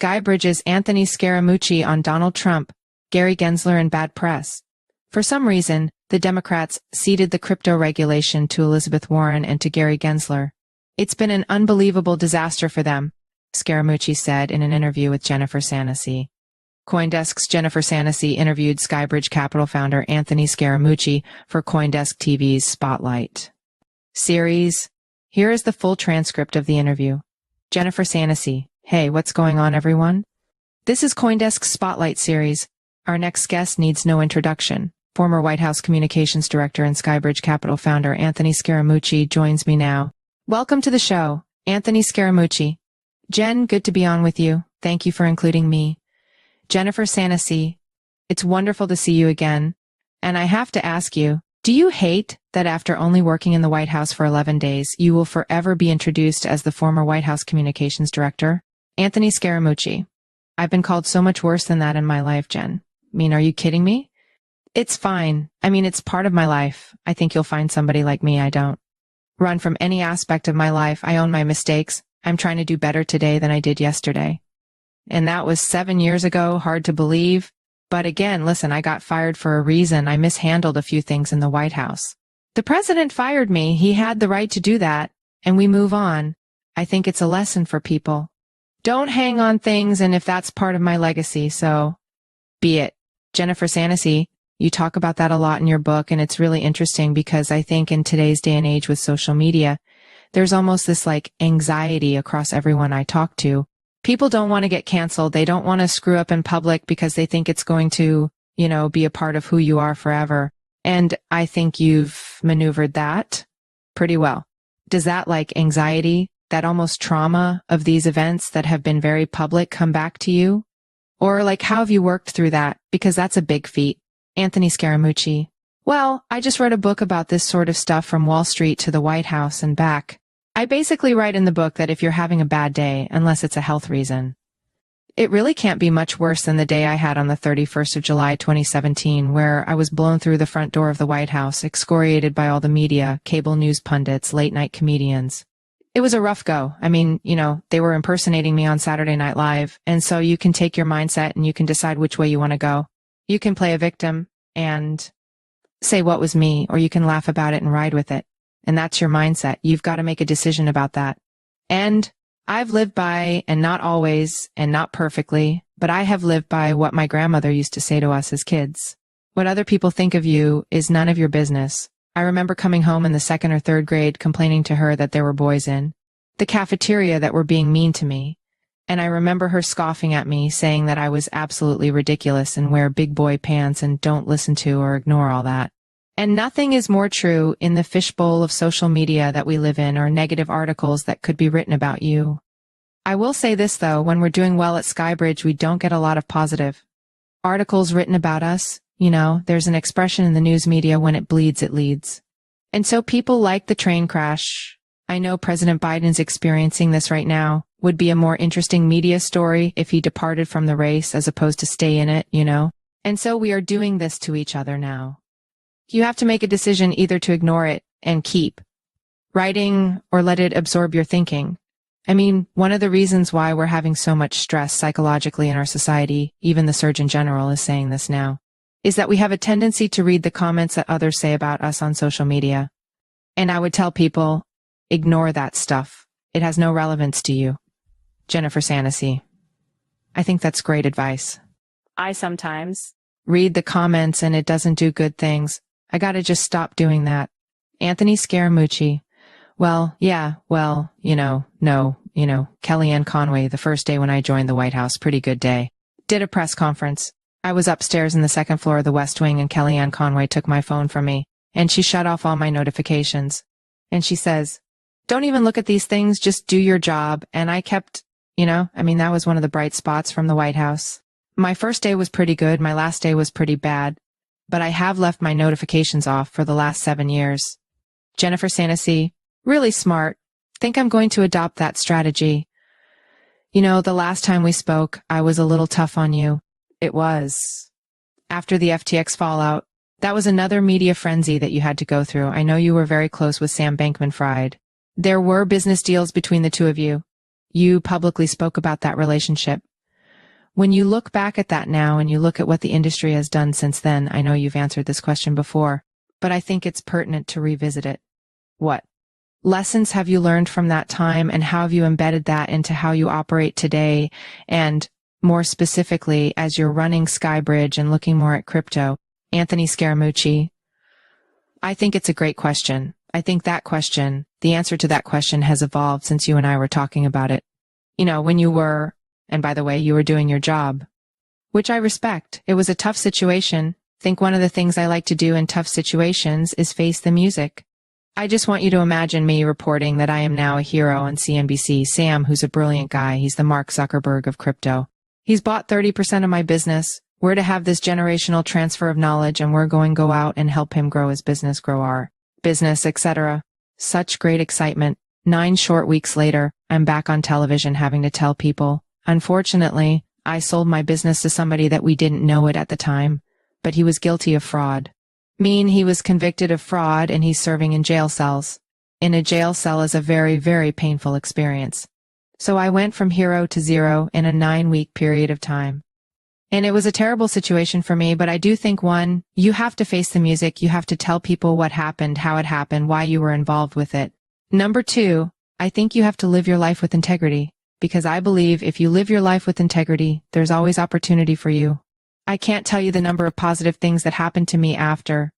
SkyBridge's Anthony Scaramucci on Donald Trump, Gary Gensler and bad press. For some reason, the Democrats ceded the crypto regulation to Elizabeth Warren and to Gary Gensler. It's been an unbelievable disaster for them, Scaramucci said in an interview with Jennifer Sanasie. CoinDesk's Jennifer Sanasie interviewed SkyBridge Capital founder Anthony Scaramucci for CoinDesk TV's Spotlight series. Here is the full transcript of the interview. Jennifer Sanasie: Hey, what's going on, everyone? This is CoinDesk's Spotlight series. Our next guest needs no introduction. Former White House Communications Director and SkyBridge Capital founder Anthony Scaramucci joins me now. Welcome to the show, Anthony Scaramucci. Jen, good to be on with you. Thank you for including me. Jennifer Sanasie, it's wonderful to see you again. And I have to ask you, do you hate that after only working in the White House for 11 days, you will forever be introduced as the former White House Communications Director? Anthony Scaramucci. I've been called so much worse than that in my life, Jen. I mean, are you kidding me? It's fine. I mean, it's part of my life. I think you'll find somebody like me. I don't run from any aspect of my life. I own my mistakes. I'm trying to do better today than I did yesterday. And that was 7 years ago. Hard to believe. But again, listen, I got fired for a reason. I mishandled a few things in the White House. The president fired me. He had the right to do that. And we move on. I think it's a lesson for people. Don't hang on things, and if that's part of my legacy, so be it. Jennifer Sanasie, you talk about that a lot in your book, and it's really interesting because I think in today's day and age with social media, there's almost this like anxiety across everyone I talk to. People don't want to get canceled. They don't want to screw up in public because they think it's going to, be a part of who you are forever. And I think you've maneuvered that pretty well. Does that like anxiety, that almost trauma of these events that have been very public come back to you? Or like, how have you worked through that? Because that's a big feat. Anthony Scaramucci. Well, I just wrote a book about this sort of stuff from Wall Street to the White House and back. I basically write in the book that if you're having a bad day, unless it's a health reason, it really can't be much worse than the day I had on the 31st of July, 2017, where I was blown through the front door of the White House, excoriated by all the media, cable news pundits, late-night comedians. It was a rough go. I mean, they were impersonating me on Saturday Night Live, and so you can take your mindset and you can decide which way you want to go. You can play a victim and say what was me, or you can laugh about it and ride with it. And that's your mindset. You've got to make a decision about that. And I've lived by, and not always, and not perfectly, but I have lived by what my grandmother used to say to us as kids. What other people think of you is none of your business. I remember coming home in the 2nd or 3rd grade complaining to her that there were boys in the cafeteria that were being mean to me. And I remember her scoffing at me, saying that I was absolutely ridiculous and wear big boy pants and don't listen to or ignore all that. And nothing is more true in the fishbowl of social media that we live in, or negative articles that could be written about you. I will say this, though, when we're doing well at SkyBridge, we don't get a lot of positive articles written about us. There's an expression in the news media, when it bleeds, it leads. And so people like the train crash. I know President Biden's experiencing this right now. Would be a more interesting media story if he departed from the race as opposed to stay in it, And so we are doing this to each other now. You have to make a decision either to ignore it and keep writing or let it absorb your thinking. I mean, one of the reasons why we're having so much stress psychologically in our society, even the Surgeon General is saying this now, is that we have a tendency to read the comments that others say about us on social media. And I would tell people, ignore that stuff. It has no relevance to you. Jennifer Sanasie. I think that's great advice. I sometimes read the comments and it doesn't do good things. I gotta just stop doing that. Anthony Scaramucci. No, Kellyanne Conway, the first day when I joined the White House, pretty good day. Did a press conference. I was upstairs in the 2nd floor of the West Wing and Kellyanne Conway took my phone from me and she shut off all my notifications. And she says, don't even look at these things, just do your job. And I kept, that was one of the bright spots from the White House. My first day was pretty good. My last day was pretty bad. But I have left my notifications off for the last 7 years. Jennifer Sanasie, really smart. Think I'm going to adopt that strategy. The last time we spoke, I was a little tough on you. It was. After the FTX fallout, that was another media frenzy that you had to go through. I know you were very close with Sam Bankman-Fried. There were business deals between the two of you. You publicly spoke about that relationship. When you look back at that now and you look at what the industry has done since then, I know you've answered this question before, but I think it's pertinent to revisit it. What lessons have you learned from that time, and how have you embedded that into how you operate today? And more specifically, as you're running SkyBridge and looking more at crypto? Anthony Scaramucci. I think it's a great question. I think that question, the answer to that question has evolved since you and I were talking about it. You know, when you were, and by the way, you were doing your job, which I respect. It was a tough situation. I think one of the things I like to do in tough situations is face the music. I just want you to imagine me reporting that I am now a hero on CNBC. Sam, who's a brilliant guy, he's the Mark Zuckerberg of crypto. He's bought 30% of my business. We're to have this generational transfer of knowledge, and we're going to go out and help him grow his business, grow our business, etc. Such great excitement. 9 short weeks later, I'm back on television having to tell people, unfortunately, I sold my business to somebody that we didn't know it at the time, but he was guilty of fraud. He was convicted of fraud, and he's serving in jail cells. In a jail cell is a very, very painful experience. So I went from hero to zero in a 9-week period of time. And it was a terrible situation for me, but I do think, one, you have to face the music. You have to tell people what happened, how it happened, why you were involved with it. Number 2, I think you have to live your life with integrity, because I believe if you live your life with integrity, there's always opportunity for you. I can't tell you the number of positive things that happened to me after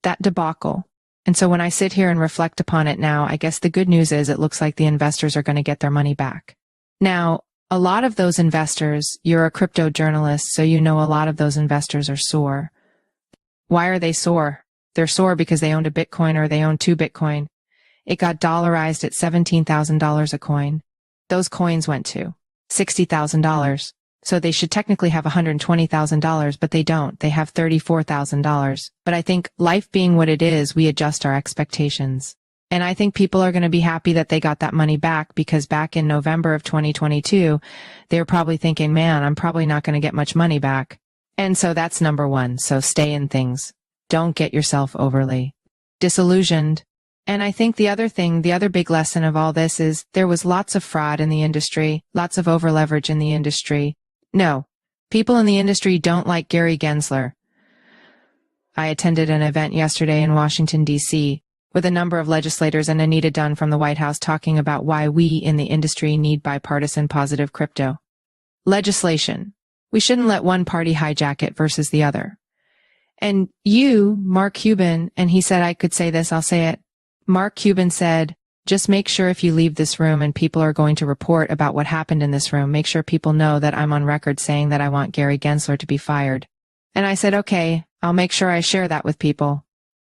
that debacle. And so when I sit here and reflect upon it now, I guess the good news is it looks like the investors are going to get their money back. Now, a lot of those investors, you're a crypto journalist, so you know a lot of those investors are sore. Why are they sore? They're sore because they owned a Bitcoin or they owned 2 Bitcoin. It got dollarized at $17,000 a coin. Those coins went to $60,000. So they should technically have $120,000, but they don't. They have $34,000. But I think life being what it is, we adjust our expectations. And I think people are going to be happy that they got that money back, because back in November of 2022, they were probably thinking, man, I'm probably not going to get much money back. And so that's number 1. So stay in things. Don't get yourself overly disillusioned. And I think the other thing, the other big lesson of all this is there was lots of fraud in the industry, lots of over-leverage in the industry. No, people in the industry don't like Gary Gensler. I attended an event yesterday in Washington, D.C., with a number of legislators and Anita Dunn from the White House talking about why we in the industry need bipartisan positive crypto legislation. We shouldn't let one party hijack it versus the other. And you, Mark Cuban, and he said I could say this, I'll say it. Mark Cuban said, just make sure if you leave this room and people are going to report about what happened in this room, make sure people know that I'm on record saying that I want Gary Gensler to be fired. And I said, okay, I'll make sure I share that with people.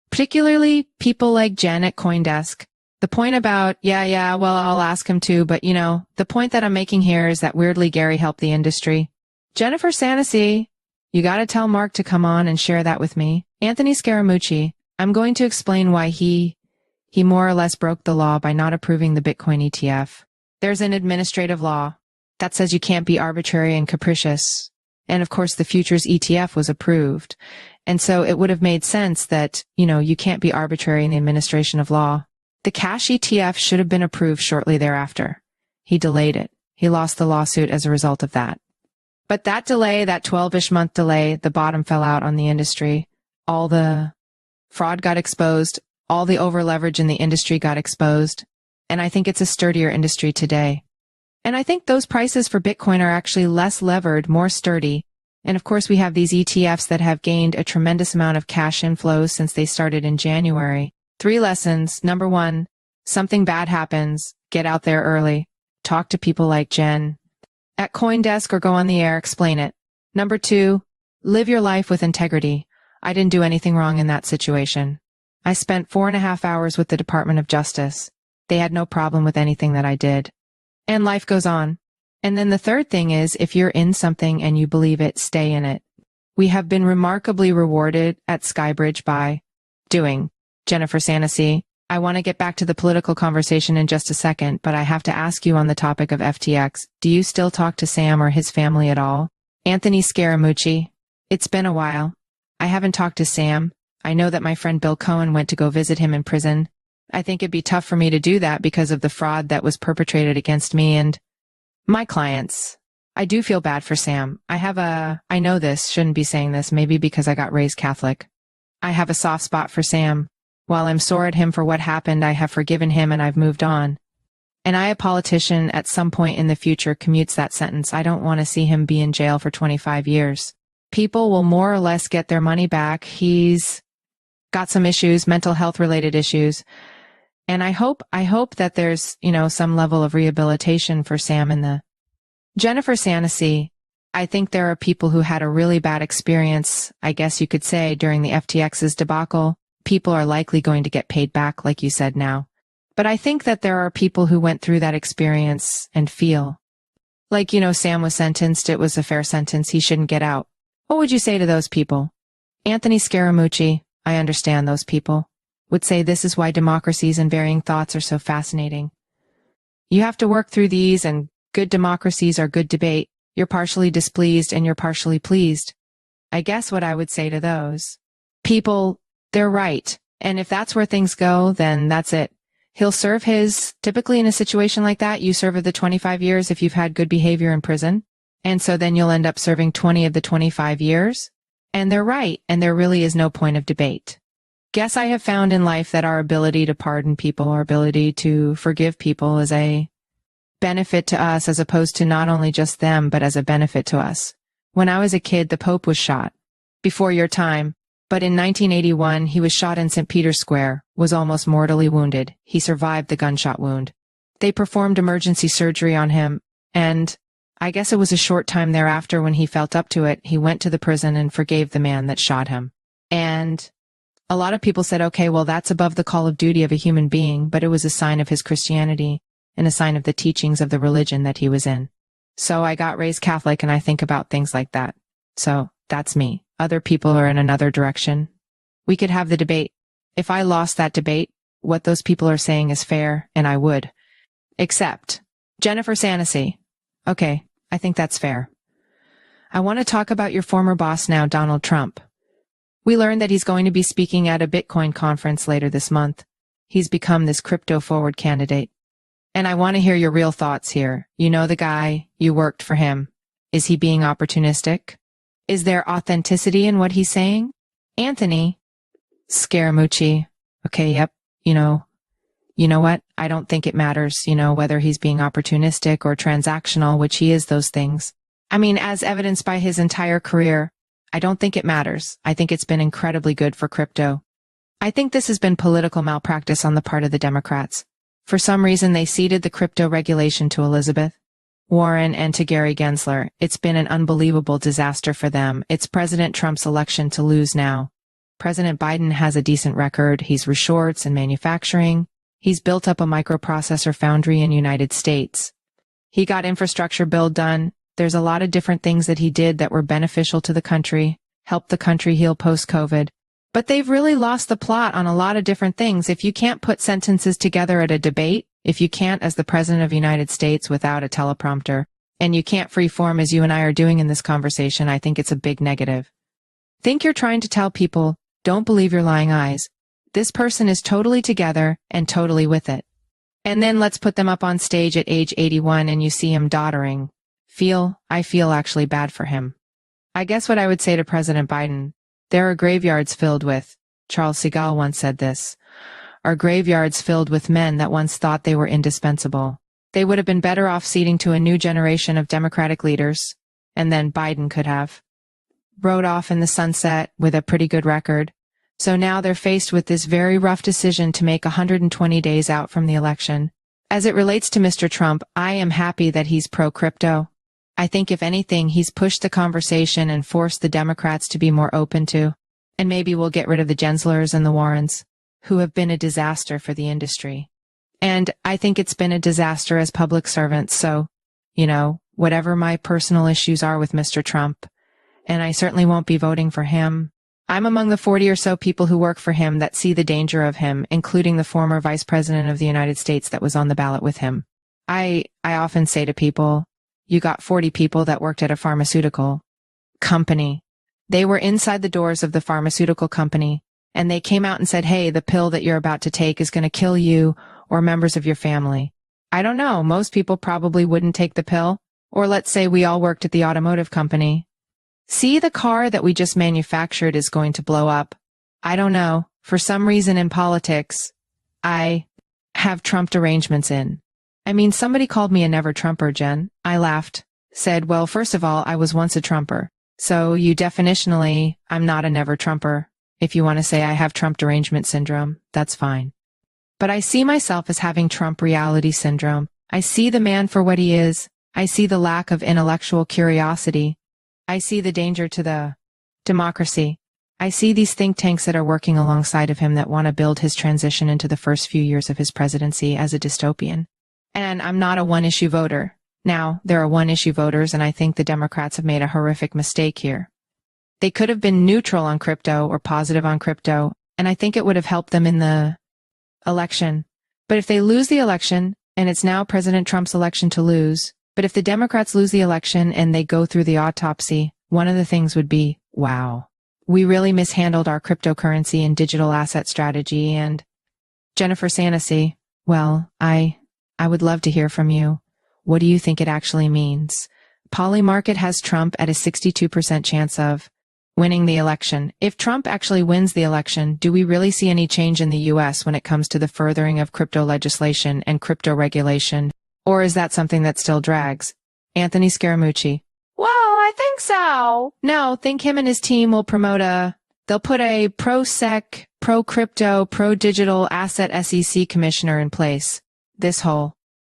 Particularly people like Jen at CoinDesk. The point about, well, I'll ask him to, but the point that I'm making here is that weirdly Gary helped the industry. Jennifer Sanasie, you gotta tell Mark to come on and share that with me. Anthony Scaramucci, I'm going to explain why he more or less broke the law by not approving the Bitcoin ETF. There's an administrative law that says you can't be arbitrary and capricious. And of course the futures ETF was approved. And so it would have made sense that, you can't be arbitrary in the administration of law. The cash ETF should have been approved shortly thereafter. He delayed it. He lost the lawsuit as a result of that. But that delay, that 12-ish month delay, the bottom fell out on the industry. All the fraud got exposed. All the over-leverage in the industry got exposed. And I think it's a sturdier industry today. And I think those prices for Bitcoin are actually less levered, more sturdy. And of course, we have these ETFs that have gained a tremendous amount of cash inflows since they started in January. 3 lessons. Number 1, something bad happens, get out there early. Talk to people like Jen at CoinDesk or go on the air, explain it. Number 2, live your life with integrity. I didn't do anything wrong in that situation. I spent 4.5 hours with the Department of Justice. They had no problem with anything that I did. And life goes on. And then the third thing is, if you're in something and you believe it, stay in it. We have been remarkably rewarded at SkyBridge by doing. Jennifer Sanasie, I want to get back to the political conversation in just a second, but I have to ask you on the topic of FTX, do you still talk to Sam or his family at all? Anthony Scaramucci, it's been a while. I haven't talked to Sam. I know that my friend Bill Cohen went to go visit him in prison. I think it'd be tough for me to do that because of the fraud that was perpetrated against me and my clients. I do feel bad for Sam. I know this, shouldn't be saying this, maybe because I got raised Catholic. I have a soft spot for Sam. While I'm sore at him for what happened, I have forgiven him and I've moved on. And a politician at some point in the future commutes that sentence. I don't want to see him be in jail for 25 years. People will more or less get their money back. He's got some issues, mental health related issues. And I hope that there's, some level of rehabilitation for Sam in the Jennifer Sanasie. I think there are people who had a really bad experience, I guess you could say, during the FTX's debacle. People are likely going to get paid back, like you said now. But I think that there are people who went through that experience and feel like, Sam was sentenced. It was a fair sentence. He shouldn't get out. What would you say to those people? Anthony Scaramucci, I understand those people, would say this is why democracies and varying thoughts are so fascinating. You have to work through these, and good democracies are good debate. You're partially displeased and you're partially pleased. I guess what I would say to those people, they're right. And if that's where things go, then that's it. He'll serve typically in a situation like that, you serve the 25 years if you've had good behavior in prison. And so then you'll end up serving 20 of the 25 years. And they're right. And there really is no point of debate. Guess I have found in life that our ability to pardon people, our ability to forgive people is a benefit to us as opposed to not only just them, but as a benefit to us. When I was a kid, the Pope was shot. Before your time. But in 1981, he was shot in St. Peter's Square, was almost mortally wounded. He survived the gunshot wound. They performed emergency surgery on him, and I guess it was a short time thereafter when he felt up to it, he went to the prison and forgave the man that shot him. And a lot of people said, okay, well, that's above the call of duty of a human being, but it was a sign of his Christianity and a sign of the teachings of the religion that he was in. So I got raised Catholic and I think about things like that. So that's me. Other people are in another direction. We could have the debate. If I lost that debate, what those people are saying is fair, and I would. Except Jennifer Sanasie. Okay, I think that's fair. I want to talk about your former boss now, Donald Trump. We learned that he's going to be speaking at a Bitcoin conference later this month. He's become this crypto-forward candidate. And I want to hear your real thoughts here. You know the guy, you worked for him. Is he being opportunistic? Is there authenticity in what he's saying? Anthony Scaramucci. Okay, yep. You know what? I don't think it matters, whether he's being opportunistic or transactional, which he is those things. I mean, as evidenced by his entire career, I don't think it matters. I think it's been incredibly good for crypto. I think this has been political malpractice on the part of the Democrats. For some reason, they ceded the crypto regulation to Elizabeth Warren and to Gary Gensler. It's been an unbelievable disaster for them. It's President Trump's election to lose now. President Biden has a decent record. He's resorts and manufacturing. He's built up a microprocessor foundry in the United States. He got infrastructure bill done. There's a lot of different things that he did that were beneficial to the country, helped the country heal post-COVID. But they've really lost the plot on a lot of different things. If you can't put sentences together at a debate, if you can't as the President of the United States without a teleprompter, and you can't free-form as you and I are doing in this conversation, I think it's a big negative. Think you're trying to tell people, don't believe your lying eyes. This person is totally together and totally with it. And then let's put them up on stage at age 81 and you see him doddering. I feel actually bad for him. I guess what I would say to President Biden, there are graveyards filled with, Charles Segal once said this, are graveyards filled with men that once thought they were indispensable. They would have been better off ceding to a new generation of Democratic leaders, and then Biden could have rode off in the sunset with a pretty good record. So now they're faced with this very rough decision to make 120 days out from the election. As it relates to Mr. Trump, I am happy that he's pro-crypto. I think if anything, he's pushed the conversation and forced the Democrats to be more open to, and maybe we'll get rid of the Genslers and the Warrens, who have been a disaster for the industry. And I think it's been a disaster as public servants, so, whatever my personal issues are with Mr. Trump, and I certainly won't be voting for him. I'm among the 40 or so people who work for him that see the danger of him, including the former Vice President of the United States that was on the ballot with him. I often say to people, you got 40 people that worked at a pharmaceutical company. They were inside the doors of the pharmaceutical company, and they came out and said, hey, the pill that you're about to take is going to kill you or members of your family. I don't know. Most people probably wouldn't take the pill. Or let's say we all worked at the automotive company. See, the car that we just manufactured is going to blow up. I don't know. For some reason in politics, I have Trumped arrangements in. I mean, somebody called me a never Trumper, Jen. I laughed, said, well, first of all, I was once a Trumper. So you definitionally, I'm not a never Trumper. If you want to say I have Trumped arrangement syndrome, that's fine. But I see myself as having Trump reality syndrome. I see the man for what he is. I see the lack of intellectual curiosity. I see the danger to the democracy. I see these think tanks that are working alongside of him that want to build his transition into the first few years of his presidency as a dystopian. And I'm not a one-issue voter. Now, there are one-issue voters, and I think the Democrats have made a horrific mistake here. They could have been neutral on crypto or positive on crypto, and I think it would have helped them in the election. But if they lose the election, and it's now President Trump's election to lose, but if the Democrats lose the election and they go through the autopsy, one of the things would be, wow, we really mishandled our cryptocurrency and digital asset strategy. And Jennifer Sanasie, well, I would love to hear from you. What do you think it actually means? Polymarket has Trump at a 62% chance of winning the election. If Trump actually wins the election, do we really see any change in the U.S. when it comes to the furthering of crypto legislation and crypto regulation? Or is that something that still drags? Anthony Scaramucci. Well, I think so. No, think him and his team will they'll put a pro-sec, pro-crypto, pro-digital asset SEC commissioner in place. This whole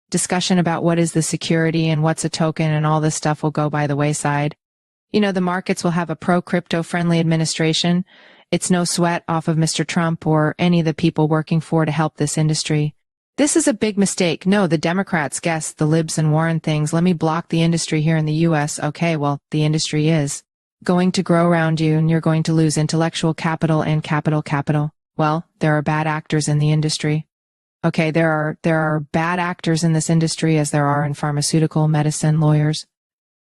discussion about what is the security and what's a token and all this stuff will go by the wayside. You know, the markets will have a pro-crypto friendly administration. It's no sweat off of Mr. Trump or any of the people working to help this industry. This is a big mistake. No, the Democrats guessed the libs and Warren things. Let me block the industry here in the U.S. Okay, well, the industry is going to grow around you and you're going to lose intellectual capital and capital. Well, there are bad actors in the industry. Okay, there are bad actors in this industry as there are in pharmaceutical, medicine, lawyers.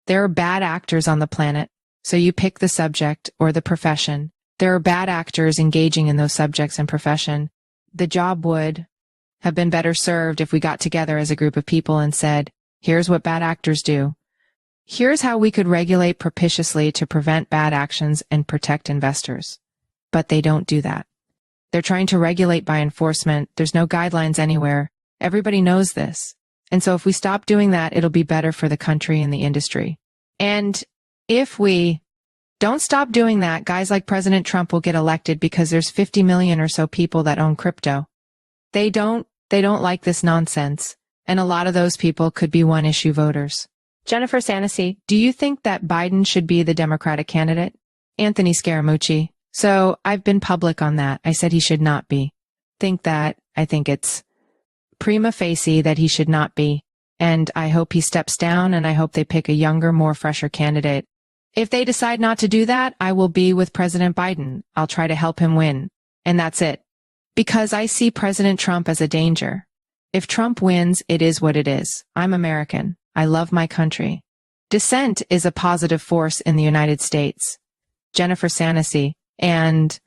There are bad actors on the planet. So you pick the subject or the profession. There are bad actors engaging in those subjects and profession. The job would have been better served if we got together as a group of people and said, here's what bad actors do. Here's how we could regulate propitiously to prevent bad actions and protect investors. But they don't do that. They're trying to regulate by enforcement. There's no guidelines anywhere. Everybody knows this. And so if we stop doing that, it'll be better for the country and the industry. And if we don't stop doing that, guys like President Trump will get elected because there's 50 million or so people that own crypto. They don't like this nonsense. And a lot of those people could be one-issue voters. Jennifer Sanasie, do you think that Biden should be the Democratic candidate? Anthony Scaramucci. So I've been public on that. I said he should not be. I think it's prima facie that he should not be. And I hope he steps down and I hope they pick a younger, more fresher candidate. If they decide not to do that, I will be with President Biden. I'll try to help him win. And that's it. Because I see President Trump as a danger. If Trump wins, it is what it is. I'm American. I love my country. Dissent is a positive force in the United States. Jennifer Sanasie. And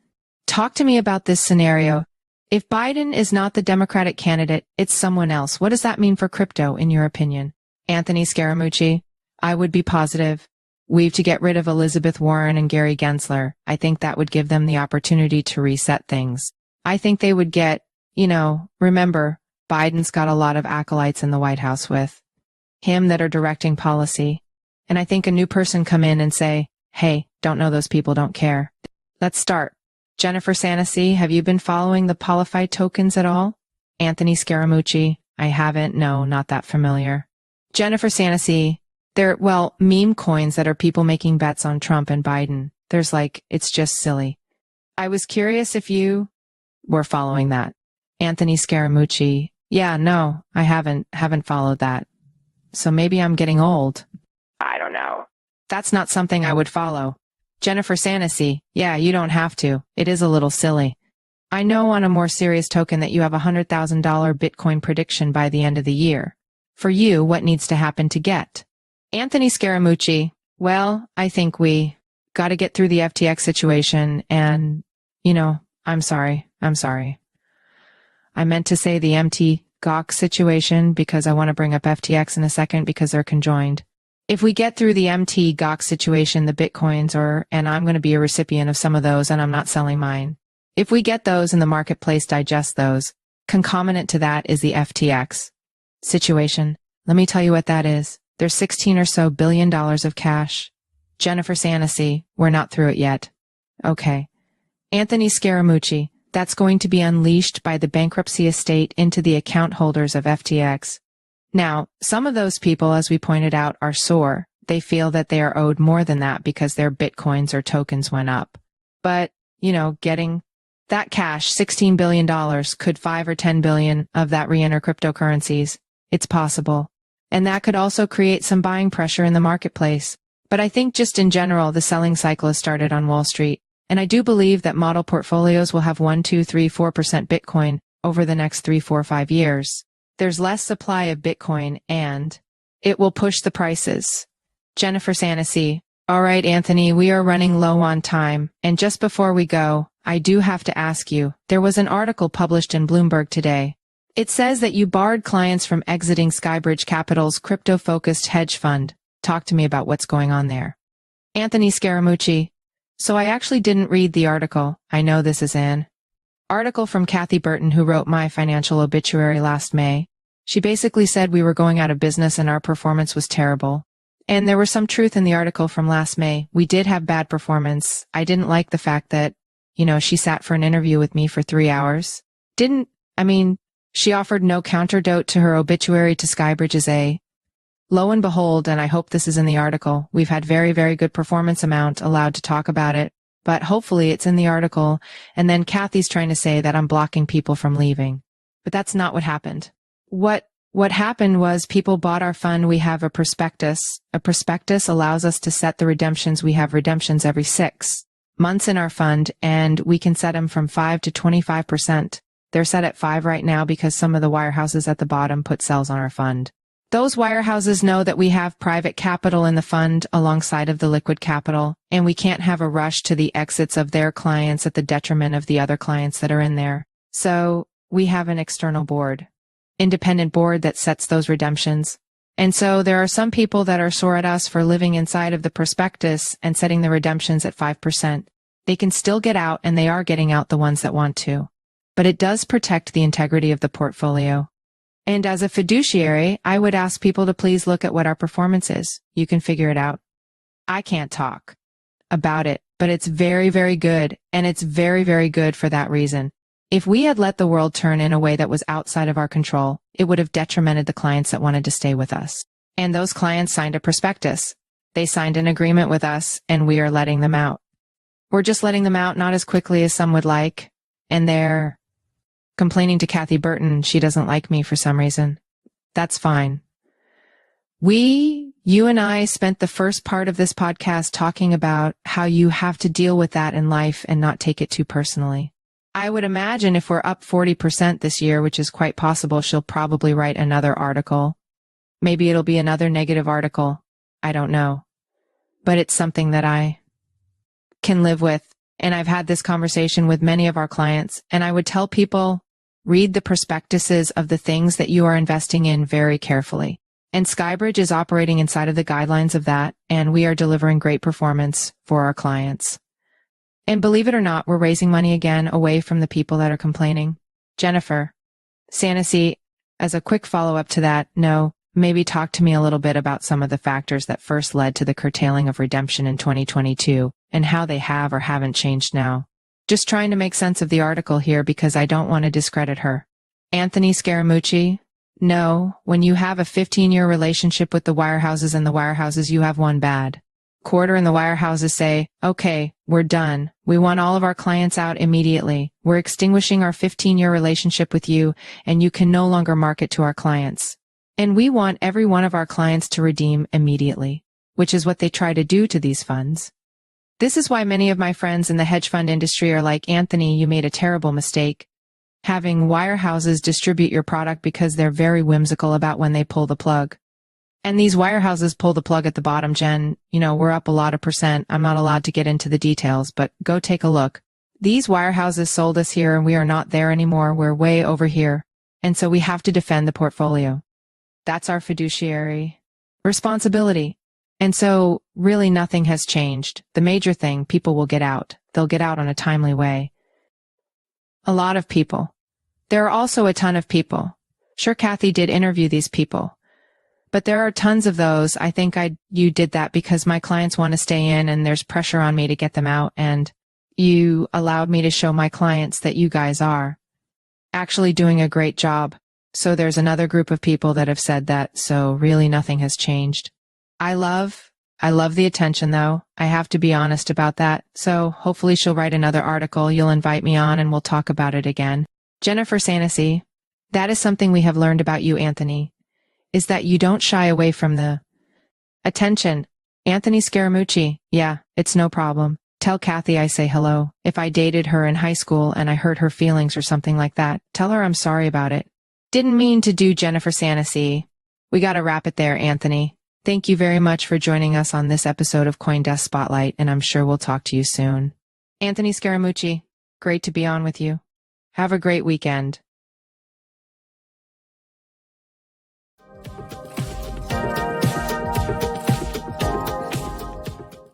talk to me about this scenario. If Biden is not the Democratic candidate, it's someone else. What does that mean for crypto, in your opinion? Anthony Scaramucci. I would be positive. We've to get rid of Elizabeth Warren and Gary Gensler. I think that would give them the opportunity to reset things. I think they would get, remember, Biden's got a lot of acolytes in the White House with him that are directing policy. And I think a new person come in and say, hey, don't know those people, don't care. Let's start. Jennifer Sanasie, have you been following the Polyfi tokens at all? Anthony Scaramucci, I haven't. No, not that familiar. Jennifer Sanasie, they're, meme coins that are people making bets on Trump and Biden. It's just silly. I was curious if you were following that. Anthony Scaramucci, yeah, no, I haven't followed that. So maybe I'm getting old. I don't know. That's not something I would follow. Jennifer Sanasie, yeah, you don't have to. It is a little silly. I know on a more serious token that you have a $100,000 Bitcoin prediction by the end of the year. For you, what needs to happen to get? Anthony Scaramucci, well, I think we got to get through the FTX situation and, I'm sorry. I meant to say the MT Gawk situation because I want to bring up FTX in a second because they're conjoined. If we get through the MT Gox situation, the Bitcoins and I'm going to be a recipient of some of those and I'm not selling mine. If we get those and the marketplace digests those, concomitant to that is the FTX situation. Let me tell you what that is. There's $16 or so billion of cash. Jennifer Sanasie, we're not through it yet. Okay. Anthony Scaramucci, that's going to be unleashed by the bankruptcy estate into the account holders of FTX. Now, some of those people, as we pointed out, are sore. They feel that they are owed more than that because their Bitcoins or tokens went up. But, getting that cash, $16 billion, could 5 or 10 billion of that re-enter cryptocurrencies. It's possible. And that could also create some buying pressure in the marketplace. But I think just in general, the selling cycle has started on Wall Street. And I do believe that model portfolios will have 1, 2, 3, 4% Bitcoin over the next 3, 4, 5 years. There's less supply of Bitcoin and it will push the prices. Jennifer Sanasie. All right, Anthony, we are running low on time. And just before we go, I do have to ask you, there was an article published in Bloomberg today. It says that you barred clients from exiting SkyBridge Capital's crypto-focused hedge fund. Talk to me about what's going on there. Anthony Scaramucci. So I actually didn't read the article. I know this is an article from Kathy Burton, who wrote my financial obituary last May. She basically said we were going out of business and our performance was terrible. And there was some truth in the article from last May. We did have bad performance. I didn't like the fact that, she sat for an interview with me for 3 hours. She offered no counterdote to her obituary to SkyBridge's. Lo and behold, and I hope this is in the article, we've had very, very good performance amount allowed to talk about it, but hopefully it's in the article, and then Kathy's trying to say that I'm blocking people from leaving. But that's not what happened. What happened was people bought our fund. We have a prospectus. A prospectus allows us to set the redemptions. We have redemptions every 6 months in our fund, and we can set them from 5 to 25%. They're set at 5 right now because some of the wirehouses at the bottom put sells on our fund. Those wirehouses know that we have private capital in the fund alongside of the liquid capital, and we can't have a rush to the exits of their clients at the detriment of the other clients that are in there. So we have an external board, independent board that sets those redemptions. And so there are some people that are sore at us for living inside of the prospectus and setting the redemptions at 5%. They can still get out, and they are getting out, the ones that want to. But it does protect the integrity of the portfolio. And as a fiduciary, I would ask people to please look at what our performance is. You can figure it out. I can't talk about it, but it's very, very good. And it's very, very good for that reason. If we had let the world turn in a way that was outside of our control, it would have detrimented the clients that wanted to stay with us. And those clients signed a prospectus. They signed an agreement with us, and we are letting them out. We're just letting them out, not as quickly as some would like. And they're complaining to Kathy Burton she doesn't like me for some reason. That's fine. You and I spent the first part of this podcast talking about how you have to deal with that in life and not take it too personally. I would imagine if we're up 40% this year, which is quite possible, she'll probably write another article. Maybe it'll be another negative article. I don't know. But it's something that I can live with. And I've had this conversation with many of our clients, and I would tell people, read the prospectuses of the things that you are investing in very carefully. And SkyBridge is operating inside of the guidelines of that, and we are delivering great performance for our clients. And believe it or not, we're raising money again away from the people that are complaining. Jennifer Sanasie, as a quick follow-up to that, maybe talk to me a little bit about some of the factors that first led to the curtailing of redemption in 2022 and how they have or haven't changed now. Just trying to make sense of the article here because I don't want to discredit her. Anthony Scaramucci, no, when you have a 15-year relationship with the wirehouses and the wirehouses, you have one bad quarter and the wirehouses say, okay, we're done. We want all of our clients out immediately. We're extinguishing our 15-year relationship with you, and you can no longer market to our clients. And we want every one of our clients to redeem immediately, which is what they try to do to these funds. This is why many of my friends in the hedge fund industry are like, Anthony, you made a terrible mistake having wirehouses distribute your product because they're very whimsical about when they pull the plug. And these wirehouses pull the plug at the bottom, Jen. We're up a lot of percent. I'm not allowed to get into the details, but go take a look. These wirehouses sold us here and we are not there anymore. We're way over here. And so we have to defend the portfolio. That's our fiduciary responsibility. And so really nothing has changed. The major thing, people will get out. They'll get out on a timely way. A lot of people. There are also a ton of people. Sure, Kathy did interview these people. But there are tons of those. I think you did that because my clients want to stay in and there's pressure on me to get them out. And you allowed me to show my clients that you guys are actually doing a great job. So there's another group of people that have said that. So really nothing has changed. I love the attention though. I have to be honest about that. So hopefully she'll write another article. You'll invite me on and we'll talk about it again. Jennifer Sanasie, that is something we have learned about you, Anthony, is that you don't shy away from the attention. Anthony Scaramucci, yeah, it's no problem. Tell Kathy I say hello. If I dated her in high school and I hurt her feelings or something like that, tell her I'm sorry about it. Didn't mean to do Jennifer Sanasie. We gotta wrap it there, Anthony. Thank you very much for joining us on this episode of CoinDesk Spotlight, and I'm sure we'll talk to you soon. Anthony Scaramucci, great to be on with you. Have a great weekend.